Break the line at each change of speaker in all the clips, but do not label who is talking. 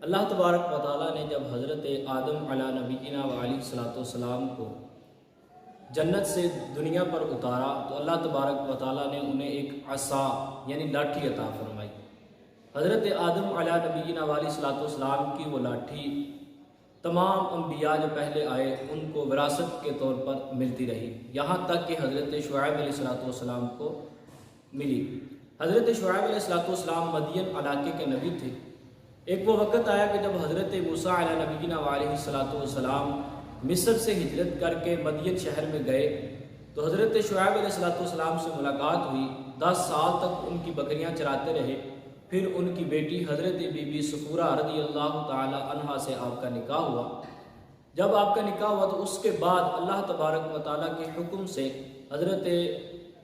اللہ تبارک و تعالیٰ نے جب حضرت آدم علیہ نبینا و علیہ الصلوۃ والسلام کو جنت سے دنیا پر اتارا تو اللہ تبارک و تعالیٰ نے انہیں ایک عصا یعنی لاٹھی عطا فرمائی۔ حضرت آدم علیہ نبینا و علیہ الصلوۃ والسلام کی وہ لاٹھی تمام انبیاء جو پہلے آئے ان کو وراثت کے طور پر ملتی رہی، یہاں تک کہ حضرت شعیب علیہ الصلوۃ والسلام کو ملی۔ حضرت شعیب علیہ الصلوۃ والسلام مدین علاقے کے نبی تھے۔ ایک وہ وقت آیا کہ جب حضرت موسیٰ علیہ نبینا و علیہ الصلوۃ والسلام مصر سے ہجرت کر کے مدین شہر میں گئے تو حضرت شعیب علیہ الصلوۃ والسلام سے ملاقات ہوئی۔ 10 سال تک ان کی بکریاں چراتے رہے، پھر ان کی بیٹی حضرت بی بی صفورہ رضی اللہ تعالی عنہا سے آپ کا نکاح ہوا۔ جب آپ کا نکاح ہوا تو اس کے بعد اللہ تبارک و تعالیٰ کے حکم سے حضرت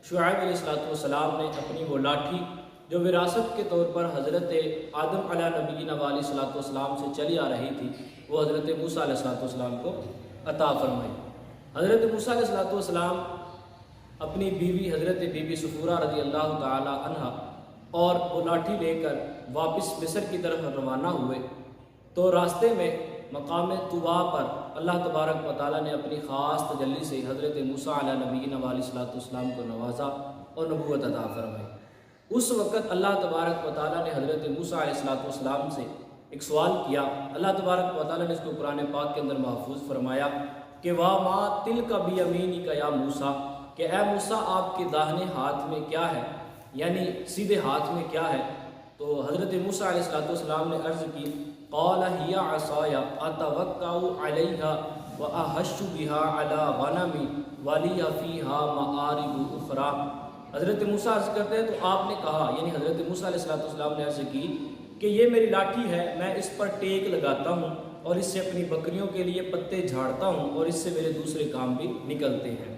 شعیب علیہ الصلوۃ والسلام نے اپنی وہ لاٹھی جو وراثت کے طور پر حضرت آدم علیہ نبینا و علیہ الصلوۃ والسلام سے چلی آ رہی تھی وہ حضرت موسیٰ علیہ الصلوۃ والسلام کو عطا فرمائی۔ حضرت موسیٰ علیہ الصلوۃ والسلام اپنی بیوی حضرت بی بی صفورہ رضی اللہ تعالی عنہا اور وہ لاٹھی لے کر واپس مصر کی طرف روانہ ہوئے تو راستے میں مقام طوبا پر اللہ تبارک و تعالیٰ نے اپنی خاص تجلی سے حضرت موسیٰ علیہ نبینا و علیہ الصلوۃ والسلام کو نوازا اور نبوت عطا فرمائی۔ اس وقت اللہ تبارک و تعالیٰ نے حضرت موسیٰ علیہ الصلوۃ والسلام سے ایک سوال کیا۔ اللہ تبارک و تعالیٰ نے اس کو قرآن پاک کے اندر محفوظ فرمایا کہ وَمَا تِلْكَ بِيَمِينِكَ يَا موسیٰ، کہ اے موسیٰ آپ کے داہنے ہاتھ میں کیا ہے، یعنی سیدھے ہاتھ میں کیا ہے۔ تو حضرت موسیٰ علیہ الصلوۃ والسلام نے عرض کی قَالَ هِيَ عَصَايَ أَتَوَكَّأُ عَلَيْهَا وَأَحُشُّ بِهَا عَلَىٰ غَنَمِي وَلِيَ فِيهَا مَآرِبُ أُخْرَىٰ۔ حضرت موسیٰ عرض کرتے ہیں تو آپ نے کہا، یعنی حضرت موسیٰ علیہ الصلوۃ والسلام نے عرض کی کہ یہ میری لاٹھی ہے، میں اس پر ٹیک لگاتا ہوں اور اس سے اپنی بکریوں کے لیے پتے جھاڑتا ہوں اور اس سے میرے دوسرے کام بھی نکلتے ہیں۔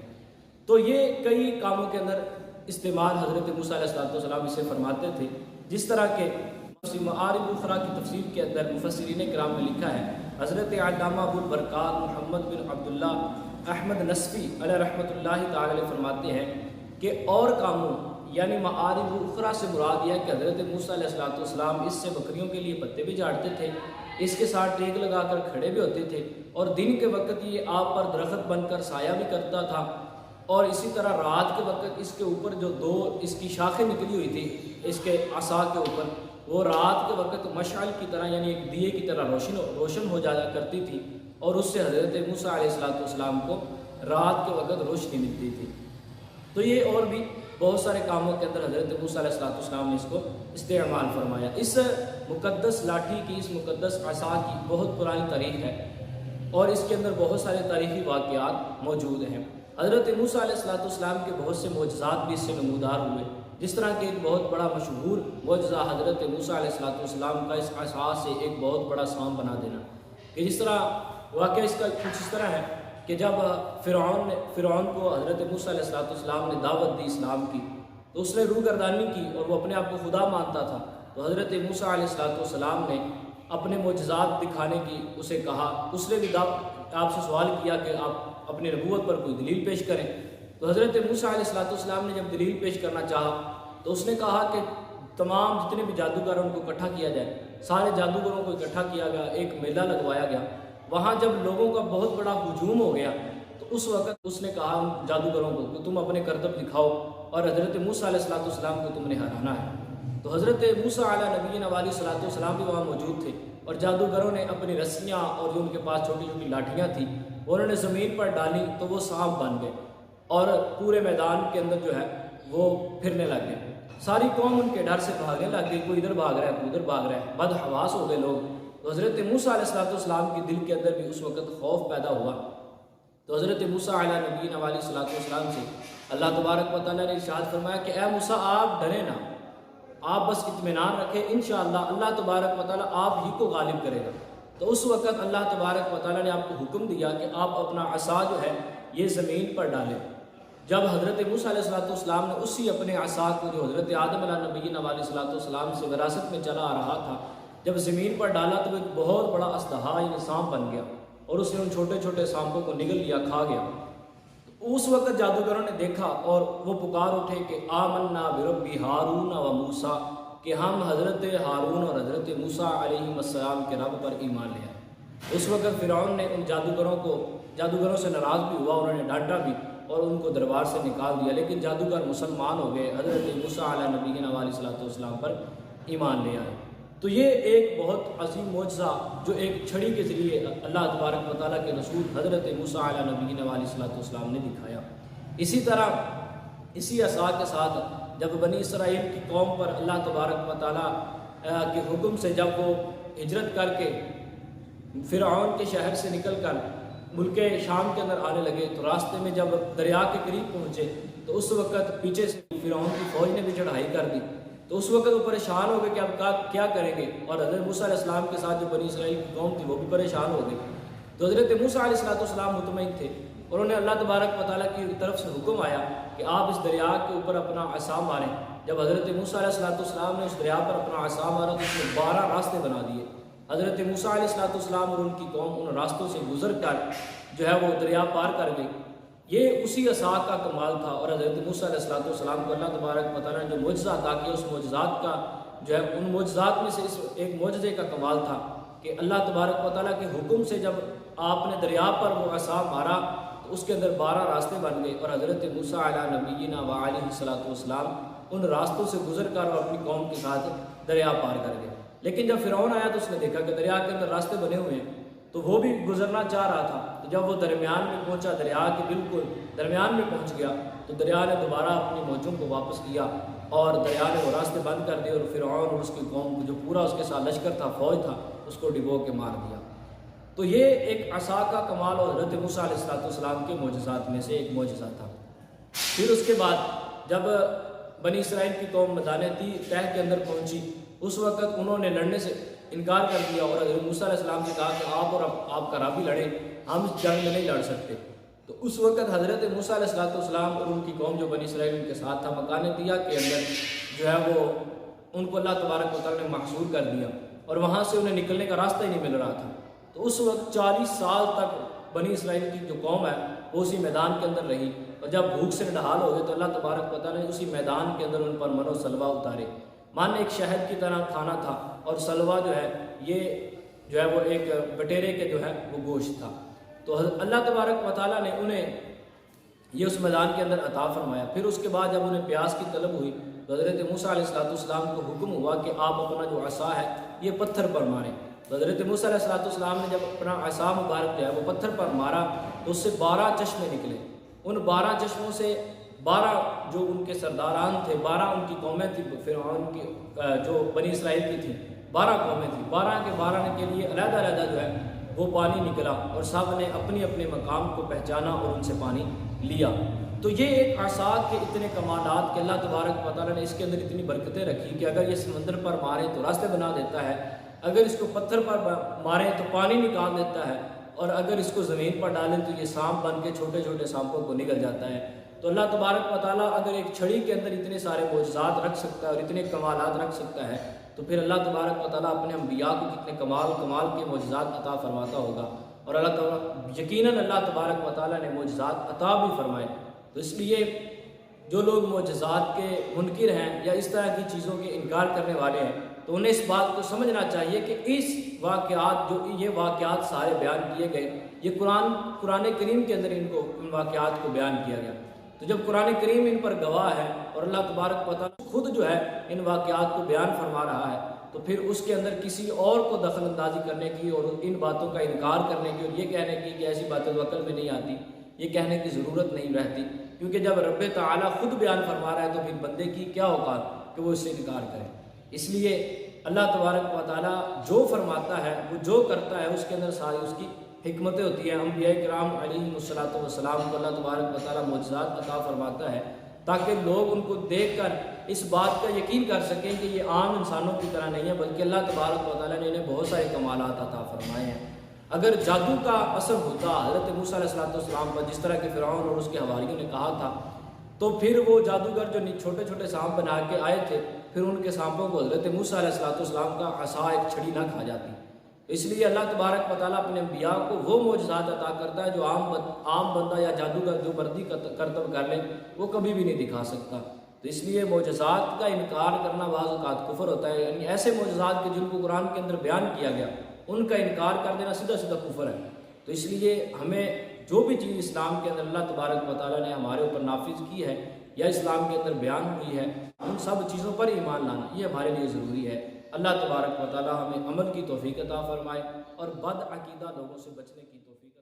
تو یہ کئی کاموں کے اندر استعمال حضرت موسیٰ علیہ الصلوۃ والسلام اسے فرماتے تھے، جس طرح کے معارب اخرى کی تفسیر کے اندر مفسرین کرام نے لکھا ہے، حضرت علامہ ابو البرکات محمد بن عبداللہ احمد نصفی علیہ رحمۃ اللہ تعالی علیہ فرماتے ہیں کہ اور کاموں یعنی معارب اخرى سے مراد یہ ہے کہ حضرت موسیٰ علیہ الصلوۃ والسلام اس سے بکریوں کے لیے پتے بھی جھاڑتے تھے، اس کے ساتھ ٹیک لگا کر کھڑے بھی ہوتے تھے، اور دن کے وقت یہ آپ پر درخت بن کر سایہ بھی کرتا تھا، اور اسی طرح رات کے وقت اس کے اوپر جو 2 اس کی شاخیں نکلی ہوئی تھی اس کے عصا کے اوپر، وہ رات کے وقت مشعل کی طرح یعنی ایک دیے کی طرح روشن ہو جایا کرتی تھی، اور اس سے حضرت موسیٰ علیہ الصلوۃ والسلام کو رات کے وقت روشنی ملتی تھی۔ تو یہ اور بھی بہت سارے کاموں کے اندر حضرت موسیٰ علیہ الصلوۃ والسلام نے اس کو استعمال فرمایا۔ اس مقدس لاٹھی کی، اس مقدس عصا کی بہت پرانی تاریخ ہے اور اس کے اندر بہت سارے تاریخی واقعات موجود ہیں۔ حضرت موسیٰ علیہ الصلوۃ والسلام کے بہت سے معجزات بھی اس سے نمودار ہوئے، جس طرح کہ ایک بہت بڑا مشہور معجزہ حضرت موسیٰ علیہ الصلوۃ والسلام کا اس عصا سے ایک بہت بڑا سانپ بنا دینا، کہ جس طرح واقعہ اس کا کچھ اس طرح ہے کہ جب فرعون کو حضرت موسیٰ علیہ الصلوۃ والسلام نے دعوت دی اسلام کی تو اس نے روگردانی کی اور وہ اپنے آپ کو خدا مانتا تھا، تو حضرت موسیٰ علیہ الصلوۃ والسلام نے اپنے معجزات دکھانے کی اسے کہا۔ اس نے بھی آپ سے سوال کیا کہ آپ اپنی نبوت پر کوئی دلیل پیش کریں، تو حضرت موسیٰ علیہ الصلوۃ والسلام نے جب دلیل پیش کرنا چاہا تو اس نے کہا کہ تمام جتنے بھی جادوگر ہیں ان کو اکٹھا کیا جائے۔ سارے جادوگروں کو اکٹھا کیا گیا، ایک میلہ لگوایا گیا۔ وہاں جب لوگوں کا بہت بڑا ہجوم ہو گیا تو اس وقت اس نے کہا ان جادوگروں کو کہ تم اپنے کرتب دکھاؤ اور حضرت موسیٰ علیہ الصلوۃ والسلام کو تم نے ہرانا ہے۔ تو حضرت موسیٰ علیہ نبینا و علیہ الصلوۃ والسلام بھی وہاں موجود تھے، اور جادوگروں نے اپنی رسیاں اور جو ان کے پاس چھوٹی چھوٹی لاٹھیاں تھیں وہ انہوں نے زمین پر ڈالی تو وہ سانپ بن گئے اور پورے میدان کے اندر جو ہے وہ پھرنے لگ گئے۔ ساری قوم ان کے ڈر سے بھاگنے لگ گئی، کوئی ادھر بھاگ رہا ہے کوئی ادھر بھاگ رہا ہے، بد حواس ہو گئے لوگ۔ تو حضرت موسیٰ علیہ الصلوۃ والسلام کے دل کے اندر بھی اس وقت خوف پیدا ہوا، تو حضرت موسیٰ علیہ نبینا و علیہ الصلوۃ والسلام سے اللہ تبارک و تعالیٰ نے ارشاد فرمایا کہ اے موسیٰ آپ ڈریں نہ، آپ بس اطمینان رکھیں، انشاءاللہ اللہ تبارک و تعالیٰ آپ ہی کو غالب کرے گا۔ تو اس وقت اللہ تبارک و تعالیٰ نے آپ کو حکم دیا کہ آپ اپنا عصا جو ہے یہ زمین پر ڈالیں۔ جب حضرت موسیٰ علیہ الصلوۃ والسلام نے اسی اپنے عصا کو جو حضرت آدم علیہ نبینا و علیہ الصلوۃ والسلام سے وراثت میں چلا آ رہا تھا جب زمین پر ڈالا تو ایک بہت بڑا اژدہا یعنی سانپ بن گیا، اور اس نے ان چھوٹے چھوٹے سانپوں کو نگل لیا، کھا گیا۔ اس وقت جادوگروں نے دیکھا اور وہ پکار اٹھے کہ آمنا برب ہارون و موسیٰ، کہ ہم حضرت ہارون اور حضرت موسیٰ علیہ السلام کے رب پر ایمان لے آئے۔ اس وقت فرعون نے ان جادوگروں سے ناراض بھی ہوا، انہوں نے ڈانٹا بھی اور ان کو دربار سے نکال دیا، لیکن جادوگر مسلمان ہو گئے، حضرت موسیٰ علیہ نبینا علیہ السلام پر ایمان لے آئے۔ تو یہ ایک بہت عظیم معجزہ جو ایک چھڑی کے ذریعے اللہ تبارک و تعالیٰ کے رسول حضرت موسیٰ علیہ نبینا علیہ السلام نے دکھایا۔ اسی طرح اسی عصا کے ساتھ جب بنی اسرائیل کی قوم پر اللہ تبارک و تعالیٰ کے حکم سے جب وہ ہجرت کر کے فرعون کے شہر سے نکل کر ملک شام کے اندر آنے لگے تو راستے میں جب دریا کے قریب پہنچے تو اس وقت پیچھے سے فرعون کی فوج نے بھی چڑھائی کر دی، تو اس وقت وہ پریشان ہو گئے کہ اب کیا کریں گے، اور حضرت موسیٰ علیہ السلام کے ساتھ جو بنی اسرائیل کی قوم تھی وہ بھی پریشان ہو گئی۔ تو حضرت موسیٰ علیہ السلام مطمئن تھے اور انہیں اللہ تبارک و تعالیٰ کی طرف سے حکم آیا کہ آپ اس دریا کے اوپر اپنا عصا ماریں۔ جب حضرت موسیٰ علیہ السلام نے اس دریا پر اپنا عصا مارا تو اس میں 12 راستے بنا دیے۔ حضرت موسیٰ علیہ السلام اور ان کی قوم ان راستوں سے گزر کر جو ہے وہ دریا پار کر گئی۔ یہ اسی عصا کا کمال تھا، اور حضرت موسیٰ علیہ السلام کو اللہ تبارک و تعالیٰ نے جو معجزہ عطا کیا اس معجزات کا جو ہے ان معجزات میں سے اس ایک معجزے کا کمال تھا کہ اللہ تبارک و تعالیٰ کے حکم سے جب آپ نے دریا پر وہ عصا مارا تو اس کے اندر 12 راستے بن گئے، اور حضرت موسیٰ علیہ نبینا علیہ السلام ان راستوں سے گزر کر اور اپنی قوم کے ساتھ دریا پار کر گئے۔ لیکن جب فرعون آیا تو اس نے دیکھا کہ دریا کے اندر راستے بنے ہوئے ہیں، تو وہ بھی گزرنا چاہ رہا تھا۔ تو جب وہ درمیان میں پہنچا، دریا کے بالکل درمیان میں پہنچ گیا، تو دریا نے دوبارہ اپنی موجوں کو واپس کیا اور دریا نے وہ راستے بند کر دیے، اور فرعون اور اس کی قوم کو جو پورا اس کے ساتھ لشکر تھا، فوج تھا، اس کو ڈبو کے مار دیا۔ تو یہ ایک عصا کا کمال اور حضرت موسیٰ علیہ السلام کے معجزات میں سے ایک معجزہ تھا۔ پھر اس کے بعد جب بنی اسرائیل کی قوم میدان طے کے اندر پہنچی، اس وقت انہوں نے لڑنے سے انکار کر دیا اور حضرت موسیٰ علیہ السلام سے کہا کہ آپ اور آپ کا رب ہی لڑیں، ہم اس جنگ میں نہیں لڑ سکتے۔ تو اس وقت حضرت موسیٰ علیہ السلام اور ان کی قوم جو بنی اسرائیل ان کے ساتھ تھا، مکان طے کے اندر جو ہے وہ ان کو اللہ تبارک و تعالیٰ نے محصور کر دیا، اور وہاں سے انہیں نکلنے کا راستہ ہی نہیں مل رہا تھا۔ تو اس وقت 40 سال تک بنی اسرائیل کی جو قوم ہے وہ اسی میدان کے اندر رہی، اور جب بھوک سے نڈھال ہو گئے تو اللہ تبارک و تعالیٰ نے اسی میدان کے اندر ان پر من و سلوہ اتارے۔ مان ایک شہد کی طرح کھانا تھا، اور سلوہ جو ہے یہ جو ہے وہ ایک بٹیرے کے جو ہے وہ گوشت تھا۔ تو اللہ تبارک و تعالیٰ نے انہیں یہ اس میدان کے اندر عطا فرمایا۔ پھر اس کے بعد جب انہیں پیاس کی طلب ہوئی تو حضرت موسیٰ علیہ السلام کو حکم ہوا کہ آپ اپنا جو عصا ہے یہ پتھر پر ماریں۔ تو حضرت موسیٰ علیہ السلام نے جب اپنا عصا مبارک جو ہے وہ پتھر پر مارا تو اس سے 12 چشمے نکلے۔ ان 12 چشموں سے 12 جو ان کے سرداران تھے، 12 ان کی قومیں تھیں، فرعون کی جو بنی اسرائیل کی تھیں، 12 قومیں تھیں، 12 کے 12 کے لیے علیحدہ علیحدہ جو ہے وہ پانی نکلا، اور سب نے اپنے اپنے مقام کو پہچانا اور ان سے پانی لیا۔ تو یہ ایک عصا کے اتنے کمالات کہ اللہ تبارک و تعالیٰ نے اس کے اندر اتنی برکتیں رکھی کہ اگر یہ سمندر پر مارے تو راستے بنا دیتا ہے، اگر اس کو پتھر پر مارے تو پانی نکال دیتا ہے، اور اگر اس کو زمین پر ڈالیں تو یہ سانپ بن کے چھوٹے چھوٹے سانپوں کو نگل جاتا ہے۔ تو اللہ تبارک و تعالیٰ اگر ایک چھڑی کے اندر اتنے سارے معجزات رکھ سکتا ہے اور اتنے کمالات رکھ سکتا ہے تو پھر اللہ تبارک و تعالیٰ اپنے انبیاء کو کتنے کمال کے معجزات عطا فرماتا ہوگا، اور اللہ تعالیٰ یقیناً اللہ تبارک و تعالیٰ نے معجزات عطا بھی فرمائے۔ تو اس لیے جو لوگ معجزات کے منکر ہیں یا اس طرح کی چیزوں کے انکار کرنے والے ہیں تو انہیں اس بات کو سمجھنا چاہیے کہ اس واقعات جو یہ واقعات سارے بیان کیے گئے یہ قرآن کریم کے اندر ان واقعات کو بیان کیا گیا۔ تو جب قرآن کریم ان پر گواہ ہے اور اللہ تبارک و تعالیٰ خود جو ہے ان واقعات کو بیان فرما رہا ہے تو پھر اس کے اندر کسی اور کو دخل اندازی کرنے کی اور ان باتوں کا انکار کرنے کی اور یہ کہنے کی کہ ایسی باتیں تو عقل میں نہیں آتی، یہ کہنے کی ضرورت نہیں رہتی، کیونکہ جب رب تعالیٰ خود بیان فرما رہا ہے تو پھر بندے کی کیا اوقات کہ وہ اس سے انکار کرے۔ اس لیے اللہ تبارک و تعالیٰ جو فرماتا ہے وہ جو کرتا ہے اس کے اندر ساری اس کی حکمتیں ہوتی ہیں۔ انبیاء کرام علیہ السلام کو اللہ تبارک و تعالیٰ معجزات عطا فرماتا ہے تاکہ لوگ ان کو دیکھ کر اس بات کا یقین کر سکیں کہ یہ عام انسانوں کی طرح نہیں ہے، بلکہ اللہ تبارک و تعالیٰ نے انہیں بہت سارے کمالات عطا فرمائے ہیں۔ اگر جادو کا اثر ہوتا حضرت موسیٰ علیہ السلام پر، جس طرح کہ فرعون اور اس کے حواریوں نے کہا تھا، تو پھر وہ جادوگر جو چھوٹے چھوٹے سانپ بنا کے آئے تھے پھر ان کے سانپوں کو حضرت موسیٰ علیہ السلام کا عصا ایک چھڑی نہ کھا جاتی۔ اس لیے اللہ تبارک و تعالیٰ اپنے انبیاء کو وہ معجزات عطا کرتا ہے جو عام بندہ یا جادوگر جو مردی کرتب کر لے وہ کبھی بھی نہیں دکھا سکتا۔ تو اس لیے معجزات کا انکار کرنا بعض اوقات کفر ہوتا ہے، یعنی ایسے معجزات کے جن کو قرآن کے اندر بیان کیا گیا ان کا انکار کر دینا سیدھا سیدھا کفر ہے۔ تو اس لیے ہمیں جو بھی چیز اسلام کے اندر اللہ تبارک و تعالیٰ نے ہمارے اوپر نافذ کی ہے یا اسلام کے اندر بیان ہوئی ہے، ان سب چیزوں پر ایمان لانا یہ ہمارے لیے ضروری ہے۔ اللہ تبارک و تعالیٰ ہمیں عمل کی توفیق عطا فرمائے اور بد عقیدہ لوگوں سے بچنے کی توفیق